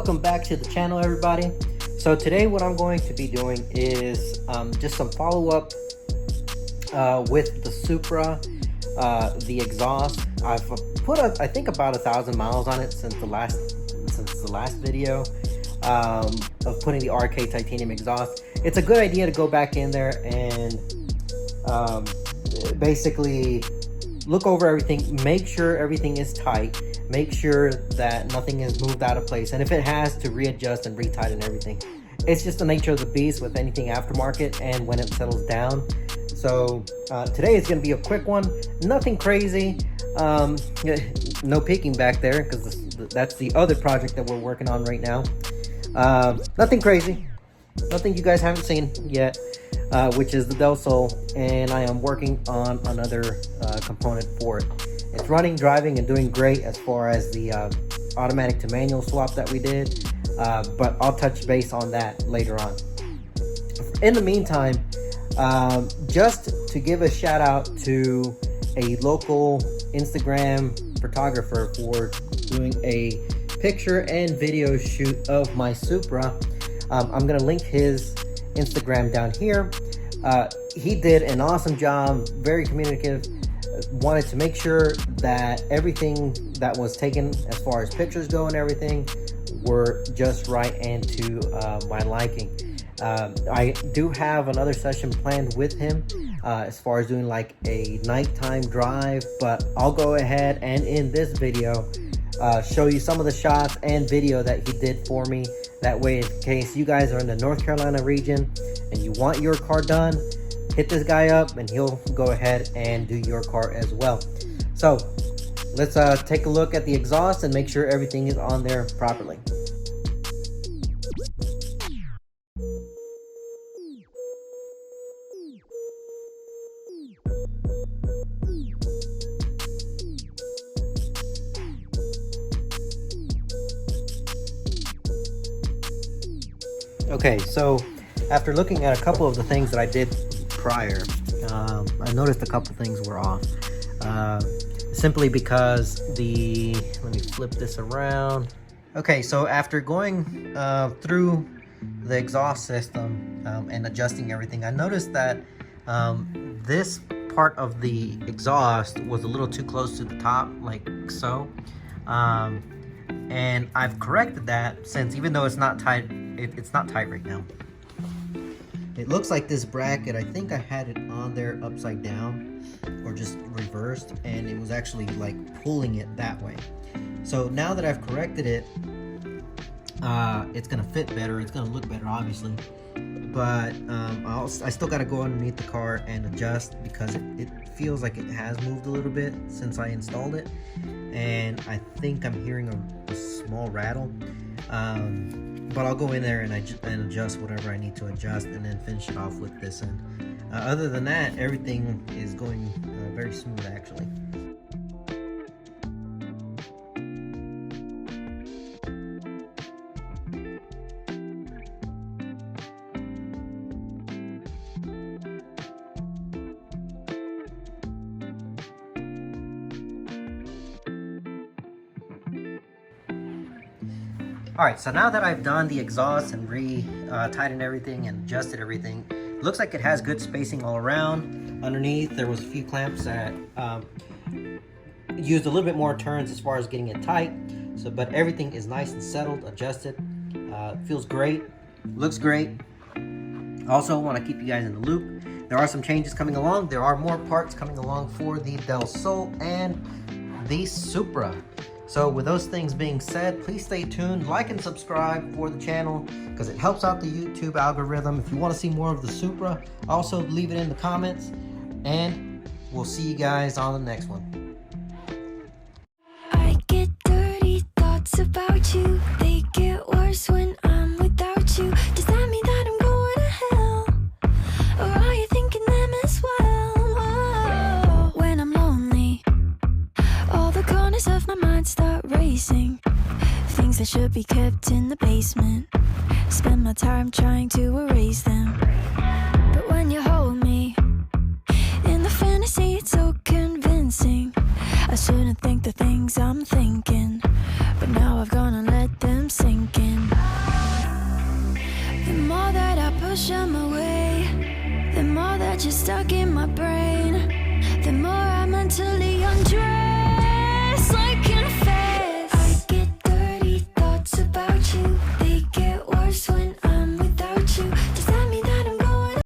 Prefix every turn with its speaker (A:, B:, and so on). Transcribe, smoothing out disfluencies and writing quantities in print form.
A: Welcome back to the channel, everybody. So today what I'm going to be doing is just some follow-up with the Supra, the exhaust. I've put I think about 1,000 miles on it since the last video of putting the RK titanium exhaust. It's a good idea to go back in there and basically look over everything, make sure everything is tight, make sure that nothing is moved out of place, and if it has, to readjust and retighten everything. It's just the nature of the beast with anything aftermarket and when it settles down. So today is going to be a quick one, nothing crazy. No peeking back there because that's the other project that we're working on right now. Nothing crazy, nothing you guys haven't seen yet, which is the Delsol, and I am working on another component for it. It's running, driving, and doing great as far as the automatic to manual swap that we did, but I'll touch base on that later on. In the meantime, just to give a shout out to a local Instagram photographer for doing a picture and video shoot of my Supra. I'm gonna link his Instagram down here. He did an awesome job, very communicative, wanted to make sure that everything that was taken as far as pictures go and everything were just right and to my liking. I do have another session planned with him as far as doing like a nighttime drive, but I'll go ahead and in this video show you some of the shots and video that he did for me. That way, in case you guys are in the North Carolina region and you want your car done, hit this guy up and he'll go ahead and do your car as well. So let's take a look at the exhaust and make sure everything is on there properly. Okay, so after looking at a couple of the things that I did prior, I noticed a couple things were off. Simply because let me flip this around. Okay, so after going through the exhaust system and adjusting everything, I noticed that this part of the exhaust was a little too close to the top, like so. And I've corrected that, since even though it's not tight, it's not tight right now. It looks like this bracket, I think I had it on there upside down or just reversed, and it was actually like pulling it that way. So now that I've corrected it, it's gonna fit better, it's gonna look better obviously, but I still gotta go underneath the car and adjust because it feels like it has moved a little bit since I installed it, and I think I'm hearing a small rattle. But I'll go in there and adjust whatever I need to adjust and then finish it off with this end. Other than that, everything is going very smooth actually. Alright, so now that I've done the exhaust and tightened everything and adjusted everything, it looks like it has good spacing all around. Underneath, there was a few clamps that used a little bit more turns as far as getting it tight. But everything is nice and settled, adjusted. Feels great, looks great. Also, want to keep you guys in the loop. There are some changes coming along. There are more parts coming along for the Delsol and the Supra. So with those things being said, please stay tuned, like and subscribe for the channel because it helps out the YouTube algorithm. If you want to see more of the Supra, also leave it in the comments, and we'll see you guys on the next one.
B: I get dirty thoughts about you. They get worse when I'm without you. Does that mean that I'm going to hell? Or are you thinking them as well? Oh, when I'm lonely, all the corners of my mind start racing. Things that should be kept in the basement, spend my time trying to erase them. But when you hold me in the fantasy, it's so convincing. I shouldn't think the things I'm thinking, but now I've gone and let them sink in. push them away, the more that you're stuck in my brain, the more I'm mentally undressed.